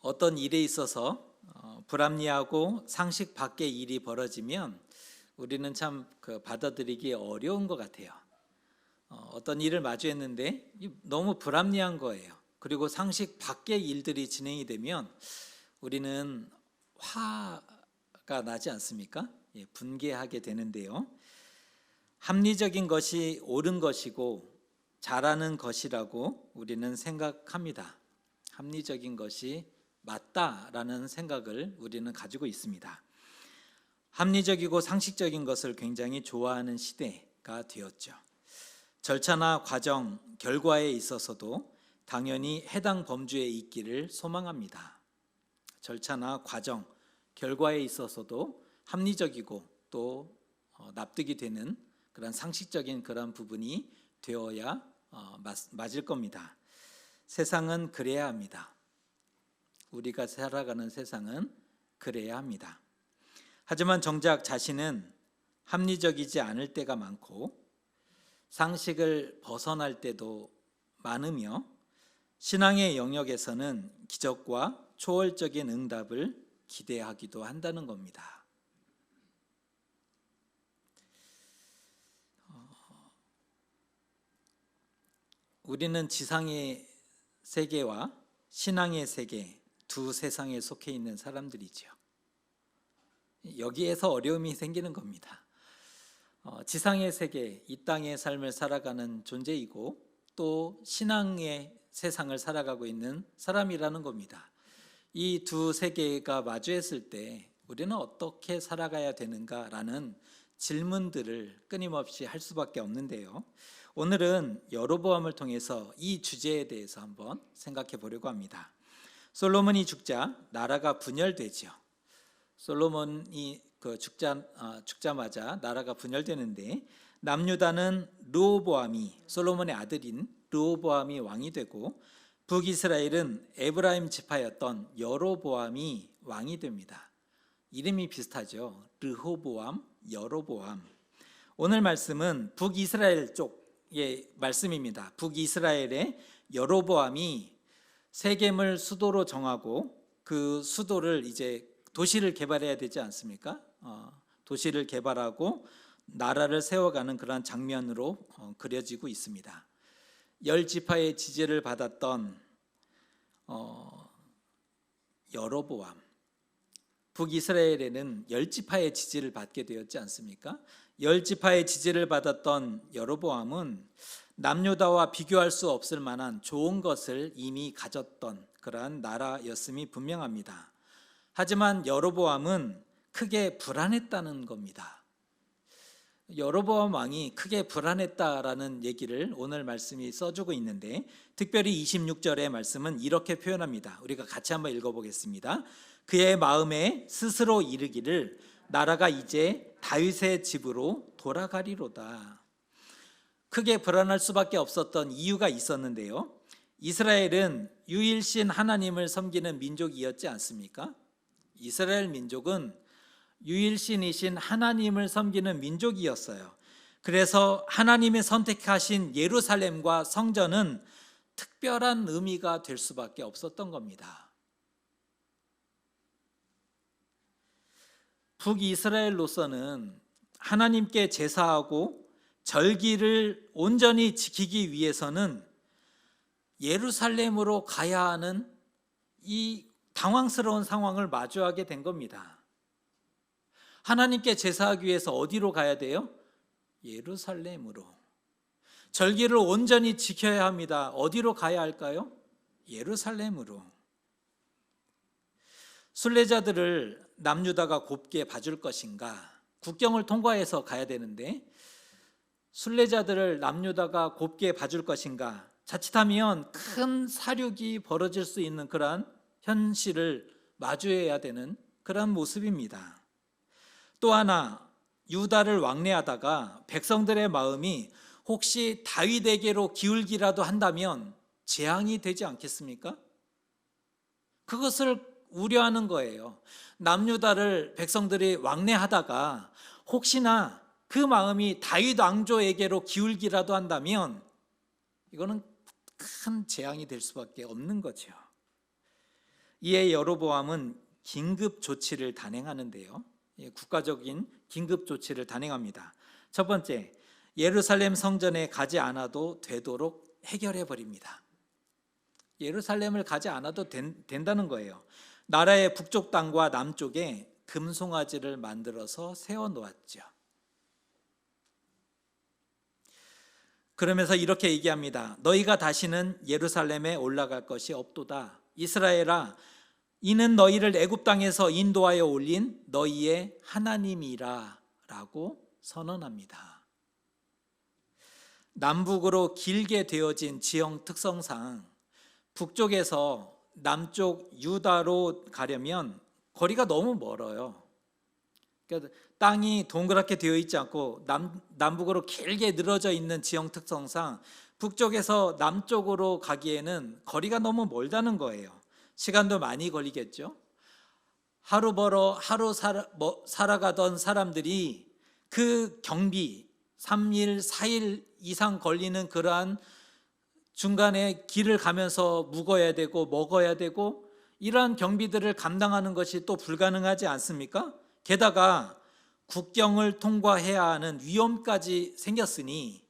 어떤 일에 있어서 불합리하고 상식 밖의 일이 벌어지면 우리는 참 받아들이기 어려운 것 같아요. 어떤 일을 마주했는데 너무 불합리한 거예요. 그리고 상식 밖의 일들이 진행이 되면 우리는 화가 나지 않습니까? 분개하게 되는데요. 합리적인 것이 옳은 것이고 잘하는 것이라고 우리는 생각합니다. 합리적인 것이 맞다라는 생각을 우리는 가지고 있습니다. 합리적이고 상식적인 것을 굉장히 좋아하는 시대가 되었죠. 절차나 과정, 결과에 있어서도 당연히 해당 범주에 있기를 소망합니다. 절차나 과정, 결과에 있어서도 합리적이고 또 납득이 되는 그런 상식적인 그런 부분이 되어야 맞을 겁니다. 세상은 그래야 합니다. 우리가 살아가는 세상은 그래야 합니다. 하지만 정작 자신은 합리적이지 않을 때가 많고 상식을 벗어날 때도 많으며 신앙의 영역에서는 기적과 초월적인 응답을 기대하기도 한다는 겁니다. 우리는 지상의 세계와 신앙의 세계 두 세상에 속해 있는 사람들이죠. 여기에서 어려움이 생기는 겁니다. 지상의 세계, 이 땅의 삶을 살아가는 존재이고 또 신앙의 세상을 살아가고 있는 사람이라는 겁니다. 이 두 세계가 마주했을 때 우리는 어떻게 살아가야 되는가라는 질문들을 끊임없이 할 수밖에 없는데요. 오늘은 여로보암을 통해서 이 주제에 대해서 한번 생각해 보려고 합니다. 솔로몬이 죽자 나라가 분열되죠. 솔로몬이 죽자마자 나라가 분열되는데 남유다는 르호보암이 솔로몬의 아들인 르호보암이 왕이 되고 북이스라엘은 에브라임 지파였던 여로보암이 왕이 됩니다. 이름이 비슷하죠. 르호보암, 여로보암. 오늘 말씀은 북이스라엘 쪽의 말씀입니다. 북이스라엘의 여로보암이 세겜을 수도로 정하고 그 수도를 이제 도시를 개발해야 되지 않습니까? 도시를 개발하고 나라를 세워가는 그런 장면으로 그려지고 있습니다. 10지파의 지지를 받았던 여로보암, 북이스라엘에는 10지파의 지지를 받게 되었지 않습니까? 10지파의 지지를 받았던 여로보암은 남유다와 비교할 수 없을 만한 좋은 것을 이미 가졌던 그러한 나라였음이 분명합니다. 하지만 여로보암은 크게 불안했다는 겁니다. 여로보암 왕이 크게 불안했다라는 얘기를 오늘 말씀이 써주고 있는데 특별히 26절의 말씀은 이렇게 표현합니다. 우리가 같이 한번 읽어보겠습니다. 그의 마음에 스스로 이르기를 나라가 이제 다윗의 집으로 돌아가리로다. 크게 불안할 수밖에 없었던 이유가 있었는데요. 이스라엘은 유일신 하나님을 섬기는 민족이었지 않습니까? 이스라엘 민족은 유일신이신 하나님을 섬기는 민족이었어요. 그래서 하나님이 선택하신 예루살렘과 성전은 특별한 의미가 될 수밖에 없었던 겁니다. 북이스라엘로서는 하나님께 제사하고 절기를 온전히 지키기 위해서는 예루살렘으로 가야 하는 이 당황스러운 상황을 마주하게 된 겁니다. 하나님께 제사하기 위해서 어디로 가야 돼요? 예루살렘으로. 절기를 온전히 지켜야 합니다. 어디로 가야 할까요? 예루살렘으로. 순례자들을 남유다가 곱게 봐줄 것인가? 국경을 통과해서 가야 되는데 순례자들을 남유다가 곱게 봐줄 것인가? 자칫하면 큰 사륙이 벌어질 수 있는 그러한 현실을 마주해야 되는 그런 모습입니다. 또 하나 유다를 왕래하다가 백성들의 마음이 혹시 다윗에게로 기울기라도 한다면 재앙이 되지 않겠습니까? 그것을 우려하는 거예요. 남유다를 백성들이 왕래하다가 혹시나 그 마음이 다윗 왕조에게로 기울기라도 한다면 이거는 큰 재앙이 될 수밖에 없는 거죠. 이에 여로보암은 긴급 조치를 단행하는데요. 국가적인 긴급 조치를 단행합니다. 첫 번째, 예루살렘 성전에 가지 않아도 되도록 해결해 버립니다. 예루살렘을 가지 않아도 된다는 거예요. 나라의 북쪽 땅과 남쪽에 금송아지를 만들어서 세워 놓았죠. 그러면서 이렇게 얘기합니다. 너희가 다시는 예루살렘에 올라갈 것이 없도다. 이스라엘아, 이는 너희를 애굽 땅에서 인도하여 올린 너희의 하나님이라 라고 선언합니다. 남북으로 길게 되어진 지형 특성상 북쪽에서 남쪽 유다로 가려면 거리가 너무 멀어요. 그러니까 땅이 동그랗게 되어 있지 않고 남북으로 길게 늘어져 있는 지형 특성상 북쪽에서 남쪽으로 가기에는 거리가 너무 멀다는 거예요. 시간도 많이 걸리겠죠. 하루 벌어 하루 살아가던 사람들이 그 경비 3일, 4일 이상 걸리는 그러한 중간에 길을 가면서 묵어야 되고 먹어야 되고 이러한 경비들을 감당하는 것이 또 불가능하지 않습니까? 게다가 국경을 통과해야 하는 위험까지 생겼으니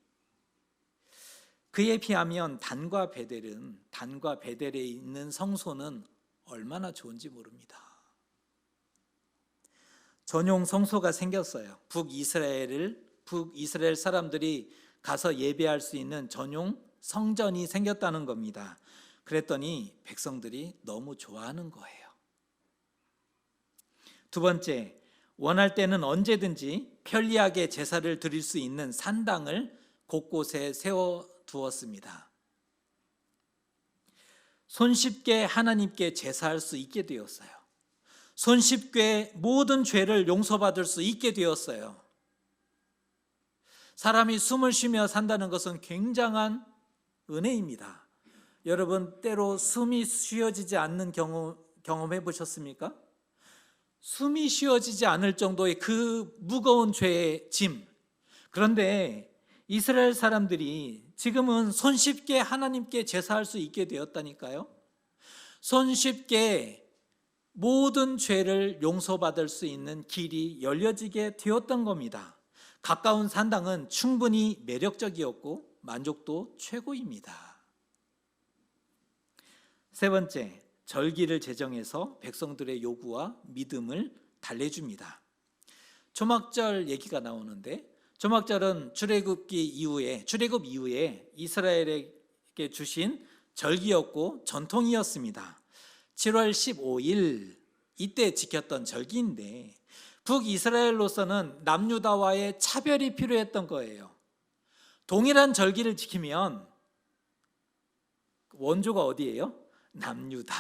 그에 비하면 단과 베델에 있는 성소는 얼마나 좋은지 모릅니다. 전용 성소가 생겼어요. 북이스라엘 사람들이 가서 예배할 수 있는 전용 성전이 생겼다는 겁니다. 그랬더니 백성들이 너무 좋아하는 거예요. 두 번째, 원할 때는 언제든지 편리하게 제사를 드릴 수 있는 산당을 곳곳에 세워두었습니다. 손쉽게 하나님께 제사할 수 있게 되었어요. 손쉽게 모든 죄를 용서받을 수 있게 되었어요. 사람이 숨을 쉬며 산다는 것은 굉장한 은혜입니다. 여러분, 때로 숨이 쉬어지지 않는 경험해 보셨습니까? 숨이 쉬어지지 않을 정도의 그 무거운 죄의 짐. 그런데 이스라엘 사람들이 지금은 손쉽게 하나님께 제사할 수 있게 되었다니까요. 손쉽게 모든 죄를 용서받을 수 있는 길이 열려지게 되었던 겁니다. 가까운 산당은 충분히 매력적이었고 만족도 최고입니다. 세 번째, 절기를 제정해서 백성들의 요구와 믿음을 달래줍니다. 초막절 얘기가 나오는데 초막절은 출애굽 이후에 이스라엘에게 주신 절기였고 전통이었습니다. 7월 15일 이때 지켰던 절기인데 북이스라엘로서는 남유다와의 차별이 필요했던 거예요. 동일한 절기를 지키면 원조가 어디예요? 남유다.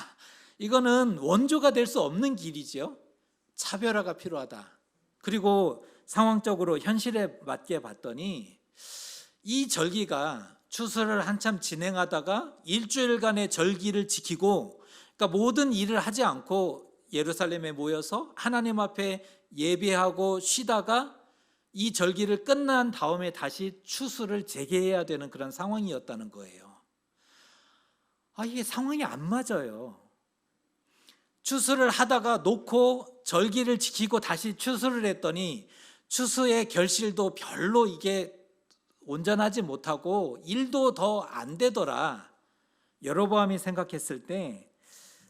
이거는 원조가 될 수 없는 길이죠. 차별화가 필요하다. 그리고 상황적으로 현실에 맞게 봤더니 이 절기가 추수를 한참 진행하다가 일주일간의 절기를 지키고, 그러니까 모든 일을 하지 않고 예루살렘에 모여서 하나님 앞에 예배하고 쉬다가 이 절기를 끝난 다음에 다시 추수를 재개해야 되는 그런 상황이었다는 거예요. 이게 상황이 안 맞아요. 추수를 하다가 놓고 절기를 지키고 다시 추수를 했더니 추수의 결실도 별로 이게 온전하지 못하고 일도 더 안 되더라. 여로보암이 생각했을 때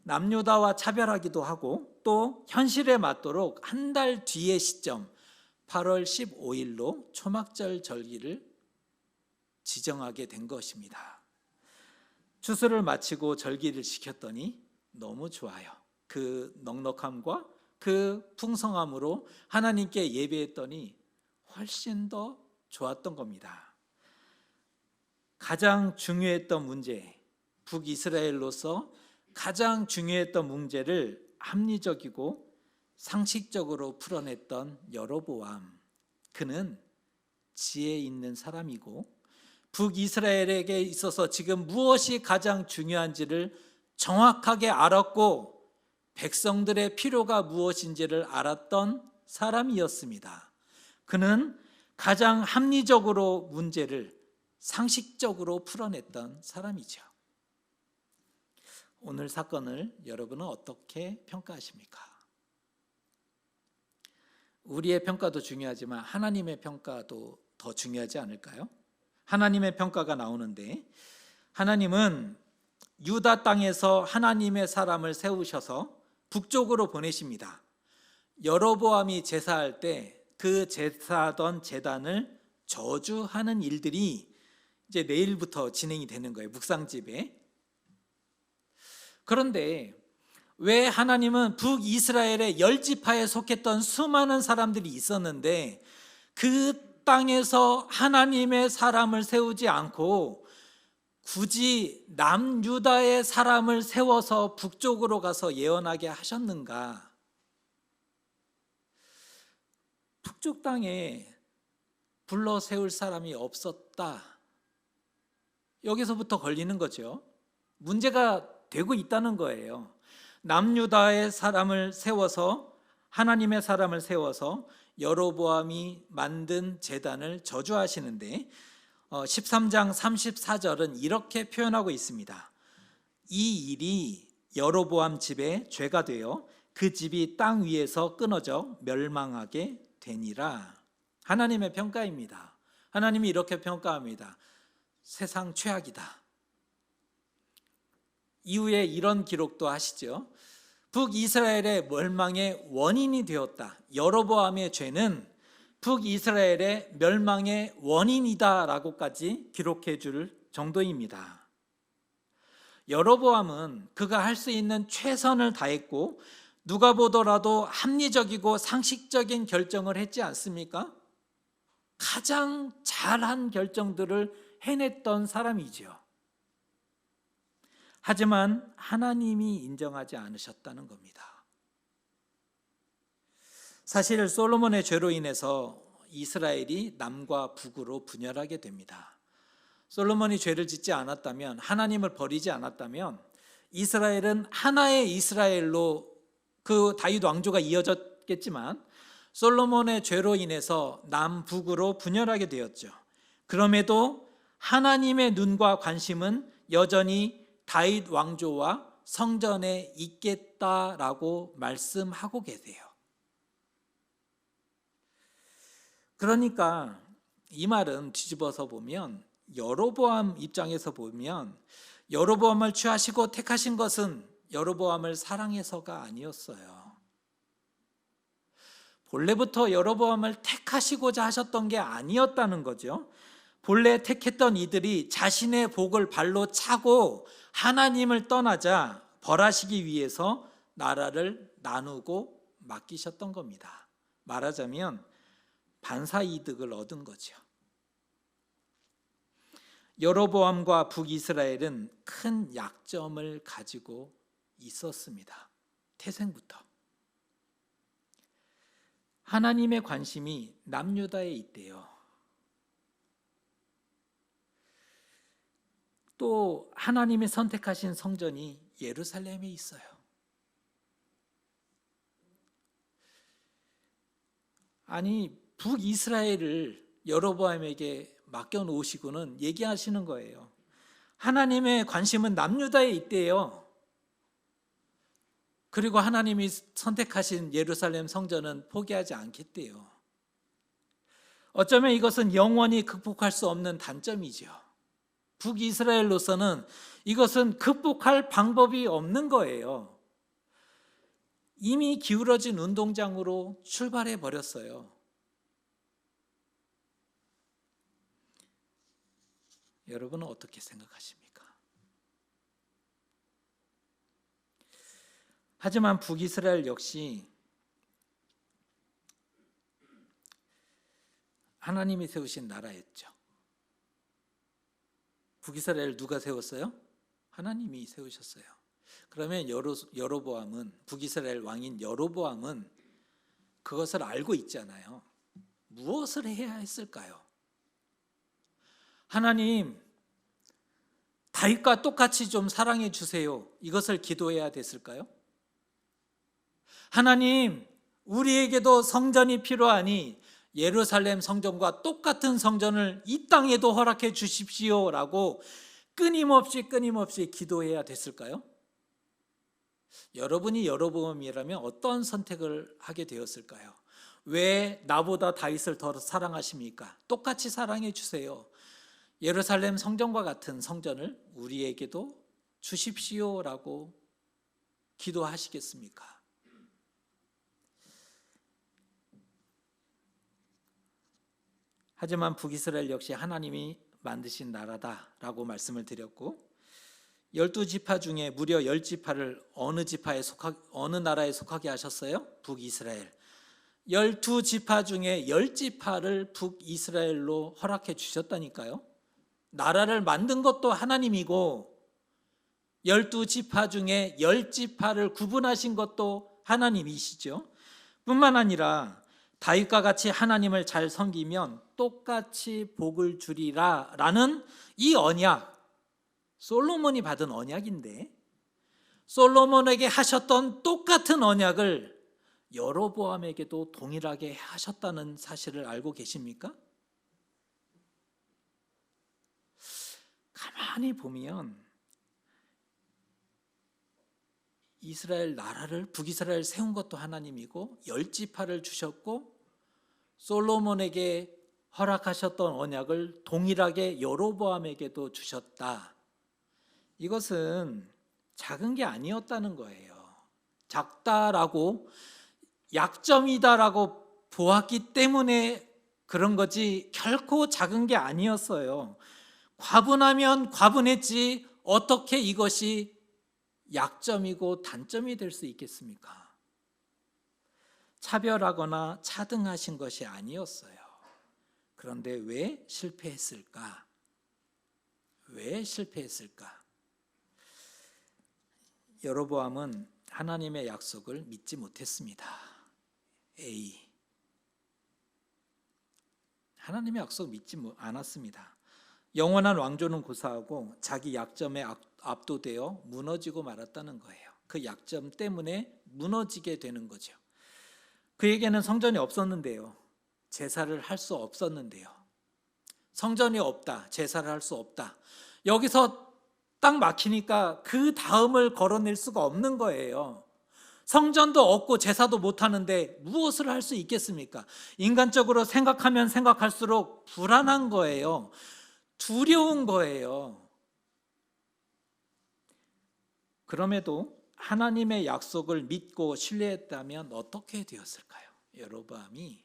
남유다와 차별하기도 하고 또 현실에 맞도록 한 달 뒤의 시점 8월 15일로 초막절 절기를 지정하게 된 것입니다. 추수를 마치고 절기를 지켰더니 너무 좋아요. 그 넉넉함과 그 풍성함으로 하나님께 예배했더니 훨씬 더 좋았던 겁니다. 가장 중요했던 문제, 북이스라엘로서 가장 중요했던 문제를 합리적이고 상식적으로 풀어냈던 여로보암. 그는 지혜 있는 사람이고 북이스라엘에게 있어서 지금 무엇이 가장 중요한지를 정확하게 알았고 백성들의 필요가 무엇인지를 알았던 사람이었습니다. 그는 가장 합리적으로 문제를 상식적으로 풀어냈던 사람이죠. 오늘 사건을 여러분은 어떻게 평가하십니까? 우리의 평가도 중요하지만 하나님의 평가도 더 중요하지 않을까요? 하나님의 평가가 나오는데, 하나님은 유다 땅에서 하나님의 사람을 세우셔서 북쪽으로 보내십니다. 여로보암이 제사할 때 그 제사하던 제단을 저주하는 일들이 이제 내일부터 진행이 되는 거예요, 묵상집에. 그런데 왜 하나님은 북이스라엘의 10지파에 속했던 수많은 사람들이 있었는데 그 땅에서 하나님의 사람을 세우지 않고 굳이 남유다의 사람을 세워서 북쪽으로 가서 예언하게 하셨는가? 북쪽 땅에 불러 세울 사람이 없었다. 여기서부터 걸리는 거죠. 문제가 되고 있다는 거예요. 남유다의 사람을 세워서, 하나님의 사람을 세워서 여로보암이 만든 제단을 저주하시는데 13장 34절은 이렇게 표현하고 있습니다. 이 일이 여로보암 집에 죄가 되어 그 집이 땅 위에서 끊어져 멸망하게 되니라. 하나님의 평가입니다. 하나님이 이렇게 평가합니다. 세상 최악이다. 이후에 이런 기록도 하시죠. 북이스라엘의 멸망의 원인이 되었다. 여로보암의 죄는 북이스라엘의 멸망의 원인이다 라고까지 기록해 줄 정도입니다. 여로보암은 그가 할 수 있는 최선을 다했고 누가 보더라도 합리적이고 상식적인 결정을 했지 않습니까? 가장 잘한 결정들을 해냈던 사람이죠. 하지만 하나님이 인정하지 않으셨다는 겁니다. 사실 솔로몬의 죄로 인해서 이스라엘이 남과 북으로 분열하게 됩니다. 솔로몬이 죄를 짓지 않았다면, 하나님을 버리지 않았다면 이스라엘은 하나의 이스라엘로 그 다윗 왕조가 이어졌겠지만 솔로몬의 죄로 인해서 남북으로 분열하게 되었죠. 그럼에도 하나님의 눈과 관심은 여전히 다윗 왕조와 성전에 있겠다라고 말씀하고 계세요. 그러니까 이 말은 뒤집어서 보면, 여로보암 입장에서 보면 여로보암을 취하시고 택하신 것은 여로보암을 사랑해서가 아니었어요. 본래부터 여로보암을 택하시고자 하셨던 게 아니었다는 거죠. 본래 택했던 이들이 자신의 복을 발로 차고 하나님을 떠나자 벌하시기 위해서 나라를 나누고 맡기셨던 겁니다. 말하자면 반사이득을 얻은 거죠. 여로보암과 북이스라엘은 큰 약점을 가지고 있었습니다. 태생부터. 하나님의 관심이 남유다에 있대요. 또 하나님이 선택하신 성전이 예루살렘에 있어요. 아니, 북이스라엘을 여로보암에게 맡겨놓으시고는 얘기하시는 거예요. 하나님의 관심은 남유다에 있대요. 그리고 하나님이 선택하신 예루살렘 성전은 포기하지 않겠대요. 어쩌면 이것은 영원히 극복할 수 없는 단점이죠. 북이스라엘로서는 이것은 극복할 방법이 없는 거예요. 이미 기울어진 운동장으로 출발해 버렸어요. 여러분은 어떻게 생각하십니까? 하지만 북이스라엘 역시 하나님이 세우신 나라였죠. 북이스라엘 누가 세웠어요? 하나님이 세우셨어요. 그러면 여로보암은, 북이스라엘 왕인 여로보암은 그것을 알고 있잖아요. 무엇을 해야 했을까요? 하나님, 다윗과 똑같이 좀 사랑해 주세요. 이것을 기도해야 됐을까요? 하나님, 우리에게도 성전이 필요하니 예루살렘 성전과 똑같은 성전을 이 땅에도 허락해 주십시오 라고 끊임없이 기도해야 됐을까요? 여러분이 여로보암이라면 어떤 선택을 하게 되었을까요? 왜 나보다 다윗을 더 사랑하십니까? 똑같이 사랑해 주세요. 예루살렘 성전과 같은 성전을 우리에게도 주십시오라고 기도하시겠습니까? 하지만 북이스라엘 역시 하나님이 만드신 나라다라고 말씀을 드렸고, 12지파 중에 무려 10지파를 어느 나라에 속하게 하셨어요? 북이스라엘. 12지파 중에 10지파를 북이스라엘로 허락해 주셨다니까요. 나라를 만든 것도 하나님이고 12지파 중에 10지파를 구분하신 것도 하나님이시죠. 뿐만 아니라 다윗과 같이 하나님을 잘 섬기면 똑같이 복을 주리라 라는 이 언약, 솔로몬이 받은 언약인데, 솔로몬에게 하셨던 똑같은 언약을 여로보암에게도 동일하게 하셨다는 사실을 알고 계십니까? 가만히 보면 이스라엘 나라를, 북이스라엘 세운 것도 하나님이고 10지파를 주셨고 솔로몬에게 허락하셨던 언약을 동일하게 여로보암에게도 주셨다. 이것은 작은 게 아니었다는 거예요. 작다라고, 약점이다라고 보았기 때문에 그런 거지 결코 작은 게 아니었어요. 과분하면 과분했지 어떻게 이것이 약점이고 단점이 될 수 있겠습니까? 차별하거나 차등하신 것이 아니었어요. 그런데 왜 실패했을까? 왜 실패했을까? 여로보암은 하나님의 약속을 믿지 못했습니다. A. 하나님의 약속 믿지 않았습니다. 영원한 왕조는 고사하고 자기 약점에 압도되어 무너지고 말았다는 거예요. 그 약점 때문에 무너지게 되는 거죠. 그에게는 성전이 없었는데요. 제사를 할 수 없었는데요. 성전이 없다, 제사를 할 수 없다. 여기서 딱 막히니까 그 다음을 걸어낼 수가 없는 거예요. 성전도 없고 제사도 못하는데 무엇을 할 수 있겠습니까? 인간적으로 생각하면 생각할수록 불안한 거예요. 두려운 거예요. 그럼에도 하나님의 약속을 믿고 신뢰했다면 어떻게 되었을까요? 여로보암이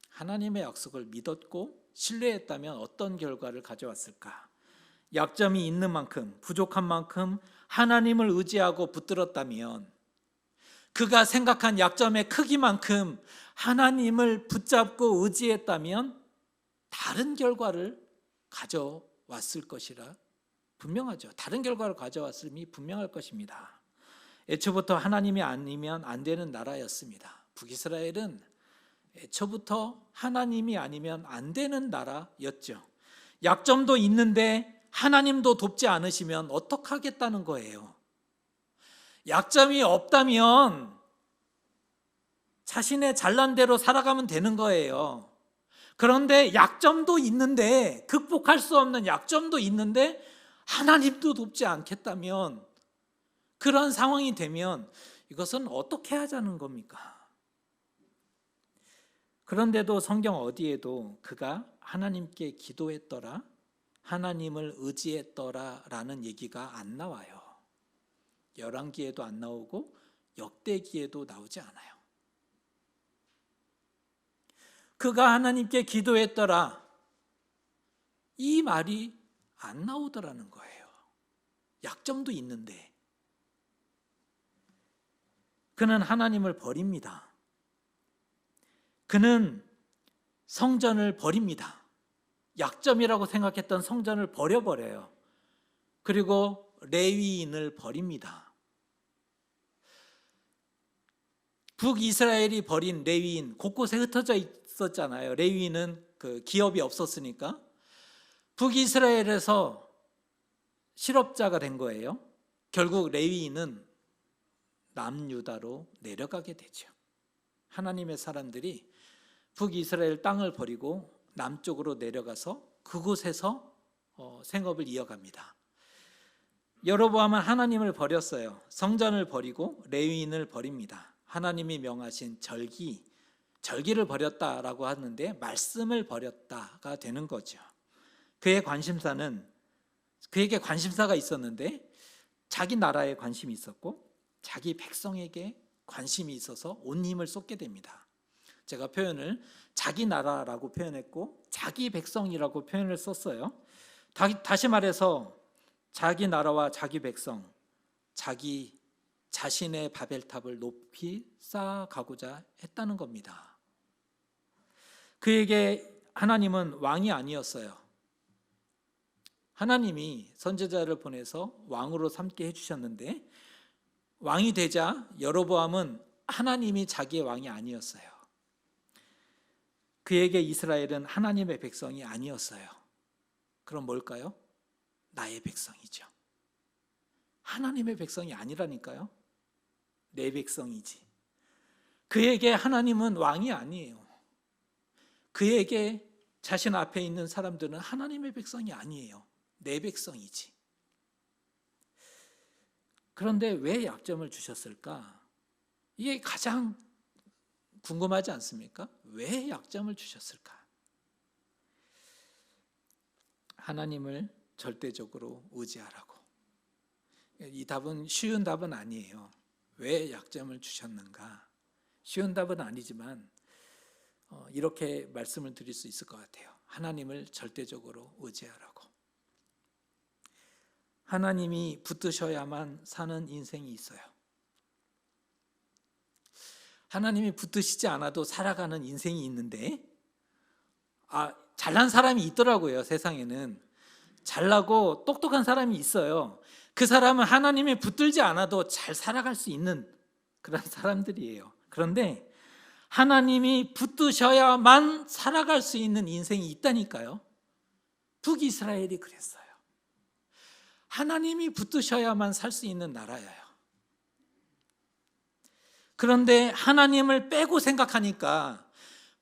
하나님의 약속을 믿었고 신뢰했다면 어떤 결과를 가져왔을까? 약점이 있는 만큼, 부족한 만큼 하나님을 의지하고 붙들었다면, 그가 생각한 약점의 크기만큼 하나님을 붙잡고 의지했다면 다른 결과를 가져왔을 것이라 분명하죠. 다른 결과를 가져왔음이 분명할 것입니다. 애초부터 하나님이 아니면 안 되는 나라였습니다. 북이스라엘은 애초부터 하나님이 아니면 안 되는 나라였죠. 약점도 있는데 하나님도 돕지 않으시면 어떡하겠다는 거예요. 약점이 없다면 자신의 잘난 대로 살아가면 되는 거예요. 그런데 약점도 있는데, 극복할 수 없는 약점도 있는데 하나님도 돕지 않겠다면, 그런 상황이 되면 이것은 어떻게 하자는 겁니까? 그런데도 성경 어디에도 그가 하나님께 기도했더라, 하나님을 의지했더라 라는 얘기가 안 나와요. 열왕기에도 안 나오고 역대기에도 나오지 않아요. 그가 하나님께 기도했더라, 이 말이 안 나오더라는 거예요. 약점도 있는데. 그는 하나님을 버립니다. 그는 성전을 버립니다. 약점이라고 생각했던 성전을 버려버려요. 그리고 레위인을 버립니다. 북이스라엘이 버린 레위인, 곳곳에 흩어져 있었잖아요. 레위인은 그 기업이 없었으니까. 북이스라엘에서 실업자가 된 거예요. 결국 레위인은 남유다로 내려가게 되죠. 하나님의 사람들이 북이스라엘 땅을 버리고 남쪽으로 내려가서 그곳에서 생업을 이어갑니다. 여로보암은 하나님을 버렸어요. 성전을 버리고 레위인을 버립니다. 하나님이 명하신 절기를 버렸다라고 하는데 말씀을 버렸다가 되는 거죠. 그에게 관심사가 있었는데 자기 나라에 관심이 있었고 자기 백성에게 관심이 있어서 온 힘을 쏟게 됩니다. 제가 표현을 자기 나라라고 표현했고 자기 백성이라고 표현을 썼어요. 다시 말해서 자기 나라와 자기 백성, 자기 자신의 바벨탑을 높이 쌓아가고자 했다는 겁니다. 그에게 하나님은 왕이 아니었어요. 하나님이 선지자를 보내서 왕으로 삼게 해주셨는데 왕이 되자 여로보암은 하나님이 자기의 왕이 아니었어요. 그에게 이스라엘은 하나님의 백성이 아니었어요. 그럼 뭘까요? 나의 백성이죠. 하나님의 백성이 아니라니까요. 내 백성이지. 그에게 하나님은 왕이 아니에요. 그에게 자신 앞에 있는 사람들은 하나님의 백성이 아니에요. 내 백성이지. 그런데 왜 약점을 주셨을까? 이게 가장 궁금하지 않습니까? 왜 약점을 주셨을까? 하나님을 절대적으로 의지하라고. 이 답은 쉬운 답은 아니에요. 왜 약점을 주셨는가? 쉬운 답은 아니지만 이렇게 말씀을 드릴 수 있을 것 같아요. 하나님을 절대적으로 의지하라고. 하나님이 붙드셔야만 사는 인생이 있어요. 하나님이 붙드시지 않아도 살아가는 인생이 있는데 잘난 사람이 있더라고요. 세상에는 잘나고 똑똑한 사람이 있어요. 그 사람은 하나님이 붙들지 않아도 잘 살아갈 수 있는 그런 사람들이에요. 그런데 하나님이 붙드셔야만 살아갈 수 있는 인생이 있다니까요. 북이스라엘이 그랬어요. 하나님이 붙드셔야만 살 수 있는 나라예요. 그런데 하나님을 빼고 생각하니까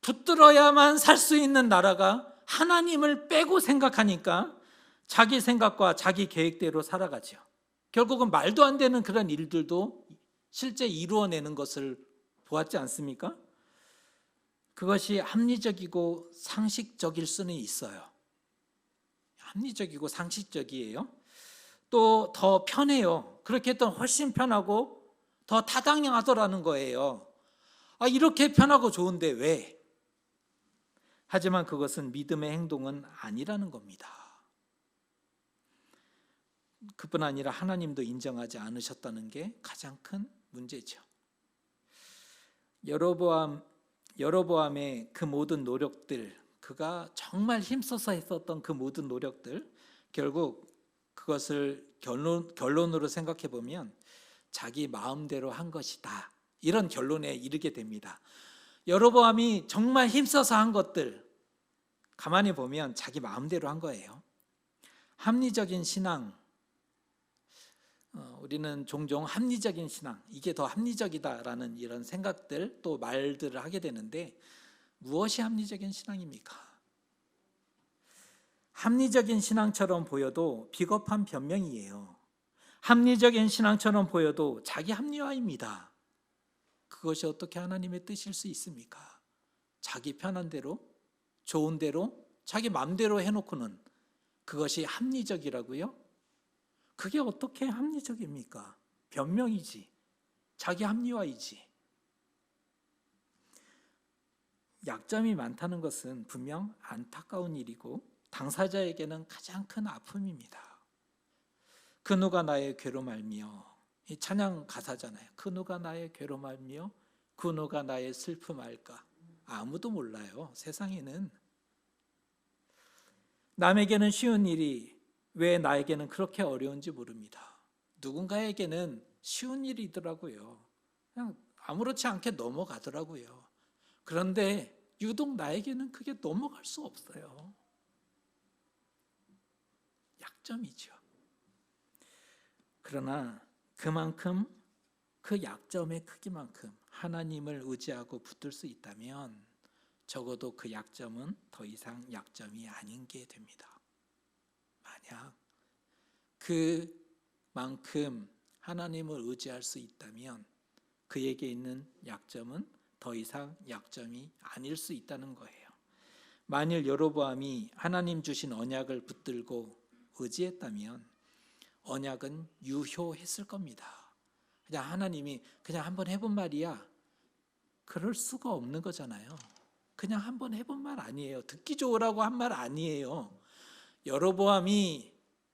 붙들어야만 살 수 있는 나라가 하나님을 빼고 생각하니까 자기 생각과 자기 계획대로 살아가죠. 결국은 말도 안 되는 그런 일들도 실제 이루어내는 것을 보았지 않습니까? 그것이 합리적이고 상식적일 수는 있어요. 합리적이고 상식적이에요. 또 더 편해요. 그렇게 했던 훨씬 편하고 더 타당하더라는 거예요. 이렇게 편하고 좋은데 왜? 하지만 그것은 믿음의 행동은 아니라는 겁니다. 그뿐 아니라 하나님도 인정하지 않으셨다는 게 가장 큰 문제죠. 여로보암의 그 모든 노력들, 그가 정말 힘써서 했었던 그 모든 노력들, 결국 그것을 결론으로 생각해 보면 자기 마음대로 한 것이다. 이런 결론에 이르게 됩니다. 여로보암이 정말 힘써서 한 것들 가만히 보면 자기 마음대로 한 거예요. 합리적인 신앙, 우리는 종종 합리적인 신앙, 이게 더 합리적이다라는 이런 생각들 또 말들을 하게 되는데 무엇이 합리적인 신앙입니까? 합리적인 신앙처럼 보여도 비겁한 변명이에요. 합리적인 신앙처럼 보여도 자기 합리화입니다. 그것이 어떻게 하나님의 뜻일 수 있습니까? 자기 편한 대로, 좋은 대로, 자기 마음대로 해놓고는 그것이 합리적이라고요? 그게 어떻게 합리적입니까? 변명이지. 자기 합리화이지. 약점이 많다는 것은 분명 안타까운 일이고 당사자에게는 가장 큰 아픔입니다. 그 누가 나의 괴로 말미어, 이 찬양 가사잖아요. 그 누가 나의 괴로 말미어 그 누가 나의 슬픔 알까? 아무도 몰라요. 세상에는. 남에게는 쉬운 일이 왜 나에게는 그렇게 어려운지 모릅니다. 누군가에게는 쉬운 일이더라고요. 그냥 아무렇지 않게 넘어가더라고요. 그런데 유독 나에게는 그게 넘어갈 수 없어요. 약점이죠. 그러나 그만큼 그 약점의 크기만큼 하나님을 의지하고 붙들 수 있다면 적어도 그 약점은 더 이상 약점이 아닌 게 됩니다. 만약 그 만큼 하나님을 의지할 수 있다면 그에게 있는 약점은 더 이상 약점이 아닐 수 있다는 거예요. 만일 여로보암이 하나님 주신 언약을 붙들고 의지했다면 언약은 유효했을 겁니다. 그냥 하나님이 그냥 한번 해본 말이야. 그럴 수가 없는 거잖아요. 그냥 한번 해본 말 아니에요. 듣기 좋으라고 한 말 아니에요. 여로보암이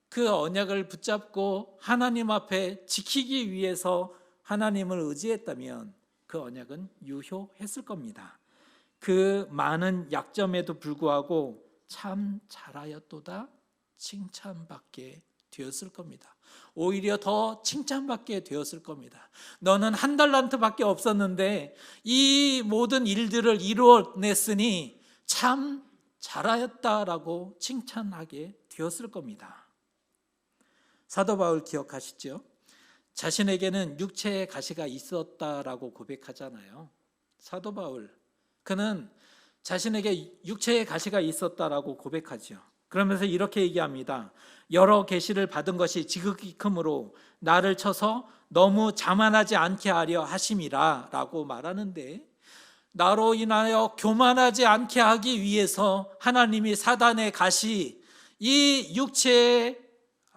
그 언약을 붙잡고 하나님 앞에 지키기 위해서 하나님을 의지했다면 그 언약은 유효했을 겁니다. 그 많은 약점에도 불구하고 참 잘하였도다 칭찬받게 되었을 겁니다. 오히려 더 칭찬받게 되었을 겁니다. 너는 한 달란트밖에 없었는데 이 모든 일들을 이루어냈으니 참 잘하였다라고 칭찬하게 되었을 겁니다. 사도 바울 기억하시죠? 자신에게는 육체의 가시가 있었다라고 고백하잖아요. 사도 바울, 그는 자신에게 육체의 가시가 있었다라고 고백하죠. 그러면서 이렇게 얘기합니다. 여러 계시를 받은 것이 지극히 크므로 나를 쳐서 너무 자만하지 않게 하려 하심이라 라고 말하는데, 나로 인하여 교만하지 않게 하기 위해서 하나님이 사단의 가시, 이 육체의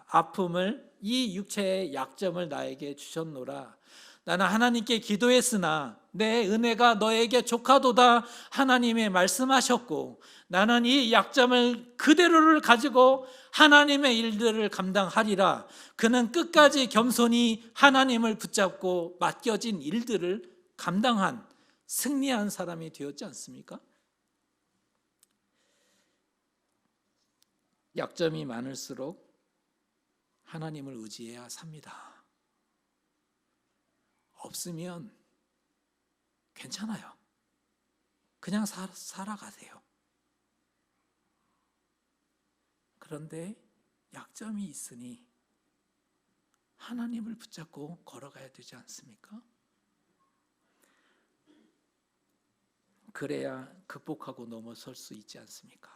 아픔을, 이 육체의 약점을 나에게 주셨노라. 나는 하나님께 기도했으나 내 은혜가 너에게 족하도다 하나님이 말씀하셨고, 나는 이 약점을 그대로를 가지고 하나님의 일들을 감당하리라. 그는 끝까지 겸손히 하나님을 붙잡고 맡겨진 일들을 감당한 승리한 사람이 되었지 않습니까? 약점이 많을수록 하나님을 의지해야 삽니다. 없으면 괜찮아요. 그냥 살아가세요. 그런데 약점이 있으니 하나님을 붙잡고 걸어가야 되지 않습니까? 그래야 극복하고 넘어설 수 있지 않습니까?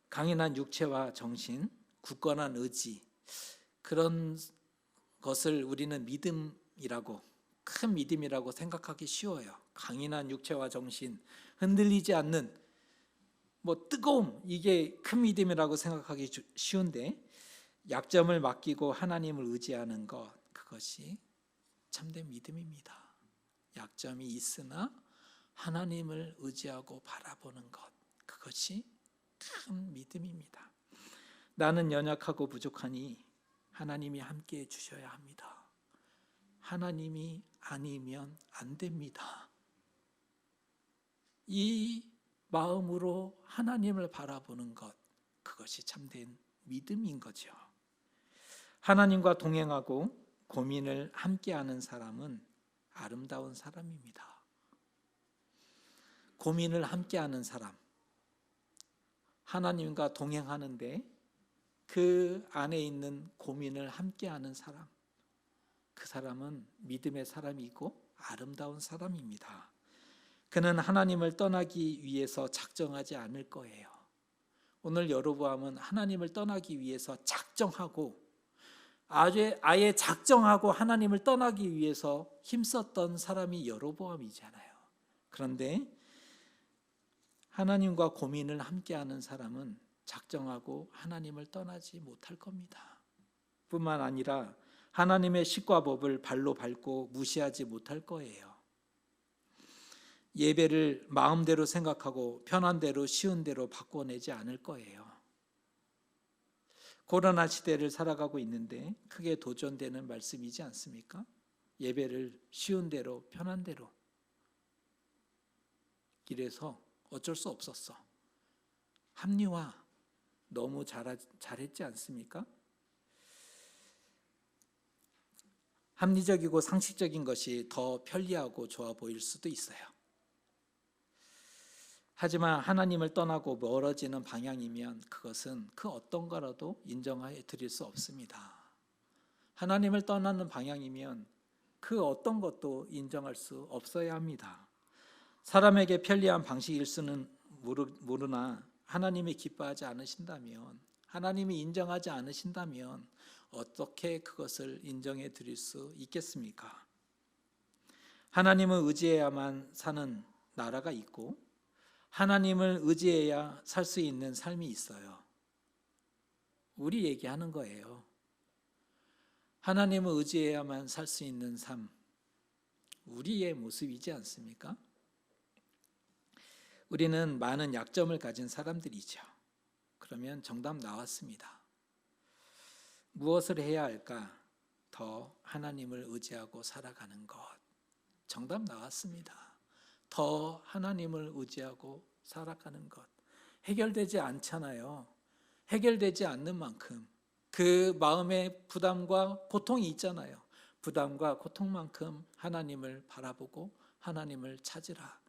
강인한 육체와 정신, 굳건한 의지, 그런 것을 우리는 믿음이라고, 큰 믿음이라고 생각하기 쉬워요. 강인한 육체와 정신, 흔들리지 않는 뜨거움, 이게 큰 믿음이라고 생각하기 쉬운데, 약점을 맡기고 하나님을 의지하는 것, 그것이 참된 믿음입니다. 약점이 있으나 하나님을 의지하고 바라보는 것, 그것이 큰 믿음입니다. 나는 연약하고 부족하니 하나님이 함께해 주셔야 합니다. 하나님이 아니면 안 됩니다. 이 마음으로 하나님을 바라보는 것, 그것이 참된 믿음인 거죠. 하나님과 동행하고 고민을 함께하는 사람은 아름다운 사람입니다. 고민을 함께하는 사람, 하나님과 동행하는데 그 안에 있는 고민을 함께하는 사람, 그 사람은 믿음의 사람이고 아름다운 사람입니다. 그는 하나님을 떠나기 위해서 작정하지 않을 거예요. 오늘 여로보암은 하나님을 떠나기 위해서 작정하고, 아예 작정하고 하나님을 떠나기 위해서 힘썼던 사람이 여로보암이잖아요. 그런데 하나님과 고민을 함께하는 사람은 작정하고 하나님을 떠나지 못할 겁니다. 뿐만 아니라 하나님의 식과 법을 발로 밟고 무시하지 못할 거예요. 예배를 마음대로 생각하고 편한 대로 쉬운 대로 바꿔내지 않을 거예요. 코로나 시대를 살아가고 있는데 크게 도전되는 말씀이지 않습니까? 예배를 쉬운 대로 편한 대로. 이래서 어쩔 수 없었어. 합리화 너무 잘했지 않습니까? 합리적이고 상식적인 것이 더 편리하고 좋아 보일 수도 있어요. 하지만 하나님을 떠나고 멀어지는 방향이면 그것은 그 어떤 거라도 인정해 드릴 수 없습니다. 하나님을 떠나는 방향이면 그 어떤 것도 인정할 수 없어야 합니다. 사람에게 편리한 방식일 수는 모르나 하나님이 기뻐하지 않으신다면, 하나님이 인정하지 않으신다면 어떻게 그것을 인정해 드릴 수 있겠습니까? 하나님을 의지해야만 사는 나라가 있고 하나님을 의지해야 살 수 있는 삶이 있어요. 우리 얘기하는 거예요. 하나님을 의지해야만 살 수 있는 삶, 우리의 모습이지 않습니까? 우리는 많은 약점을 가진 사람들이죠. 그러면 정답 나왔습니다. 무엇을 해야 할까? 더 하나님을 의지하고 살아가는 것. 정답 나왔습니다. 더 하나님을 의지하고 살아가는 것. 해결되지 않잖아요. 해결되지 않는 만큼 그 마음의 부담과 고통이 있잖아요. 부담과 고통만큼 하나님을 바라보고 하나님을 찾으라.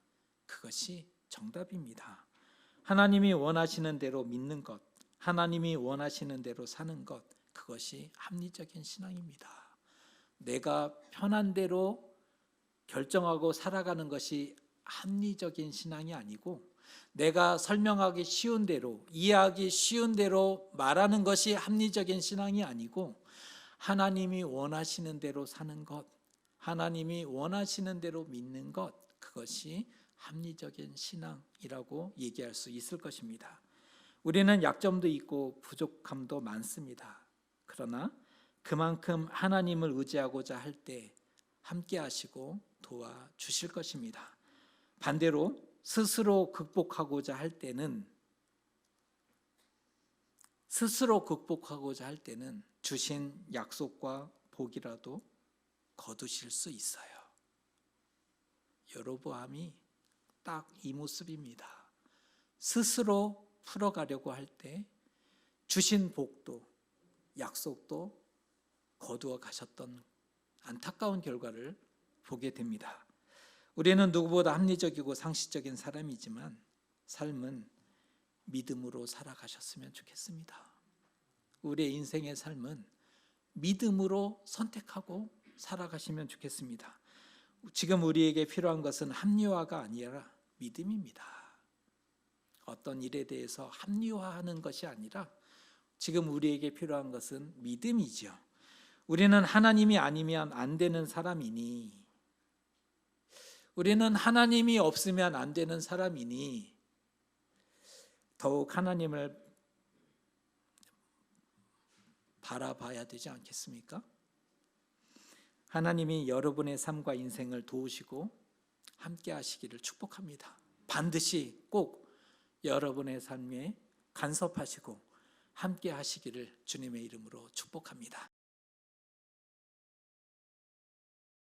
그것이 정답입니다. 하나님이 원하시는 대로 믿는 것, 하나님이 원하시는 대로 사는 것, 그것이 합리적인 신앙입니다. 내가 편한 대로 결정하고 살아가는 것이 합리적인 신앙이 아니고 내가 설명하기 쉬운 대로, 이해하기 쉬운 대로 말하는 것이 합리적인 신앙이 아니고 하나님이 원하시는 대로 사는 것, 하나님이 원하시는 대로 믿는 것, 그것이 합리적인 신앙이라고 얘기할 수 있을 것입니다. 우리는 약점도 있고 부족함도 많습니다. 그러나 그만큼 하나님을 의지하고자 할 때 함께 하시고 도와주실 것입니다. 반대로 스스로 극복하고자 할 때는 주신 약속과 복이라도 거두실 수 있어요. 여로보암이 딱 이 모습입니다. 스스로 풀어가려고 할 때 주신 복도 약속도 거두어 가셨던 안타까운 결과를 보게 됩니다. 우리는 누구보다 합리적이고 상식적인 사람이지만 삶은 믿음으로 살아가셨으면 좋겠습니다. 우리의 인생의 삶은 믿음으로 선택하고 살아가시면 좋겠습니다. 지금 우리에게 필요한 것은 합리화가 아니라 믿음입니다. 어떤 일에 대해서 합리화하는 것이 아니라 지금 우리에게 필요한 것은 믿음이죠. 우리는 하나님이 아니면 안 되는 사람이니, 우리는 하나님이 없으면 안 되는 사람이니 더욱 하나님을 바라봐야 되지 않겠습니까? 하나님이 여러분의 삶과 인생을 도우시고 함께 하시기를 축복합니다. 반드시 꼭 여러분의 삶에 간섭하시고 함께 하시기를 주님의 이름으로 축복합니다.